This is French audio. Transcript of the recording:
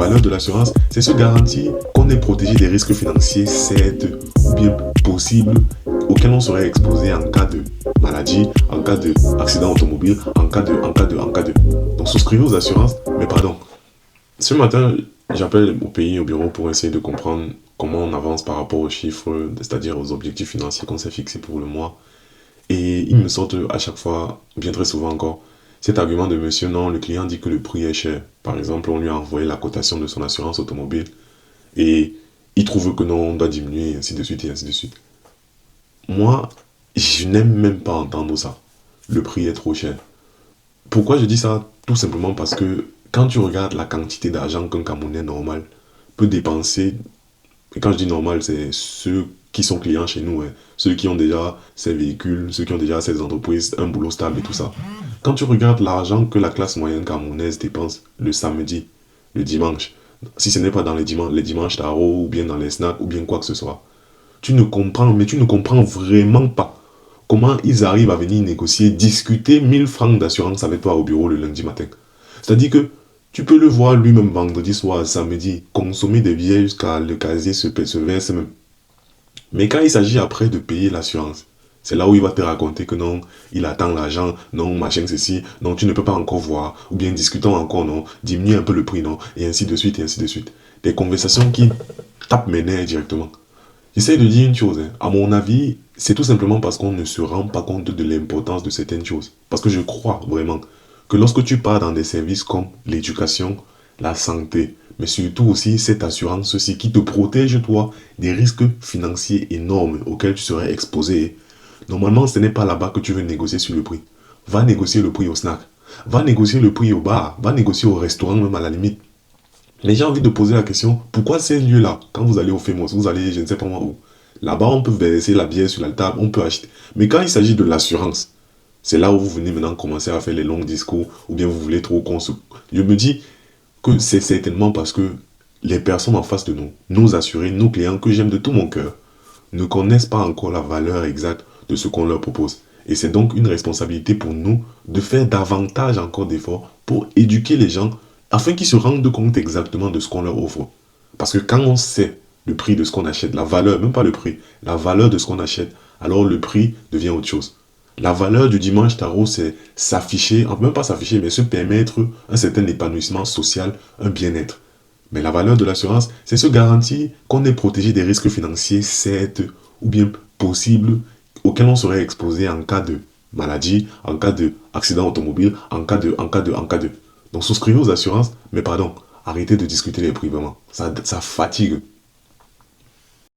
valeur de l'assurance, c'est se garantir qu'on est protégé des risques financiers, certes, ou bien possibles, auxquels on serait exposé en cas de maladie, en cas d'accident automobile, en cas de. Donc souscrivez aux assurances, mais pardon. Ce matin, j'appelle au pays, au bureau, pour essayer de comprendre comment on avance par rapport aux chiffres, c'est-à-dire aux objectifs financiers qu'on s'est fixés pour le mois. Et ils me sortent à chaque fois, bien très souvent encore, cet argument de monsieur, non, le client dit que le prix est cher. Par exemple, on lui a envoyé la cotation de son assurance automobile et il trouve que non, on doit diminuer, et ainsi de suite, et ainsi de suite. Moi, je n'aime même pas entendre ça. Le prix est trop cher. Pourquoi je dis ça? Tout simplement parce que quand tu regardes la quantité d'argent qu'un Camerounais normal peut dépenser, et quand je dis normal, c'est ceux qui sont clients chez nous, hein, ceux qui ont déjà ces véhicules, ceux qui ont déjà ces entreprises, un boulot stable et tout ça. Quand tu regardes l'argent que la classe moyenne camerounaise dépense le samedi, le dimanche, si ce n'est pas dans les dimanches tarot ou bien dans les snacks ou bien quoi que ce soit, tu ne comprends, mais tu ne comprends vraiment pas comment ils arrivent à venir négocier, discuter 1000 francs d'assurance avec toi au bureau le lundi matin. C'est-à-dire que tu peux le voir lui-même vendredi soir, samedi, consommer des billets jusqu'à le casier se verse même. Mais quand il s'agit après de payer l'assurance, c'est là où il va te raconter que non, il attend l'argent, non, machin, ceci, non, tu ne peux pas encore voir, ou bien discutons encore, non, diminue un peu le prix, non, et ainsi de suite, et ainsi de suite. Des conversations qui tapent mes nerfs directement. J'essaie de dire une chose, hein. À mon avis, c'est tout simplement parce qu'on ne se rend pas compte de l'importance de certaines choses. Parce que je crois vraiment que lorsque tu pars dans des services comme l'éducation, la santé, mais surtout aussi cette assurance-ci qui te protège, toi, des risques financiers énormes auxquels tu serais exposé, normalement, ce n'est pas là-bas que tu veux négocier sur le prix. Va négocier le prix au snack. Va négocier le prix au bar. Va négocier au restaurant même à la limite. Mais j'ai envie de poser la question, pourquoi ces lieux-là, quand vous allez au Famous, vous allez je ne sais pas moi où, là-bas on peut verser la bière sur la table, on peut acheter. Mais quand il s'agit de l'assurance, c'est là où vous venez maintenant commencer à faire les longs discours, ou bien vous voulez trop qu'on se... Je me dis que c'est certainement parce que les personnes en face de nous, nos assurés, nos clients que j'aime de tout mon cœur, ne connaissent pas encore la valeur exacte de ce qu'on leur propose. Et c'est donc une responsabilité pour nous de faire davantage encore d'efforts pour éduquer les gens afin qu'ils se rendent compte exactement de ce qu'on leur offre. Parce que quand on sait le prix de ce qu'on achète, la valeur, même pas le prix, la valeur de ce qu'on achète, alors le prix devient autre chose. La valeur du dimanche tarot, c'est s'afficher, enfin même pas s'afficher, mais se permettre un certain épanouissement social, un bien-être. Mais la valeur de l'assurance, c'est se garantir qu'on est protégé des risques financiers, certes, ou bien possibles, auxquels on serait exposé en cas de maladie, en cas d'accident automobile, en cas de. Donc souscrivez aux assurances, mais pardon, arrêtez de discuter les prix vraiment. Ça fatigue.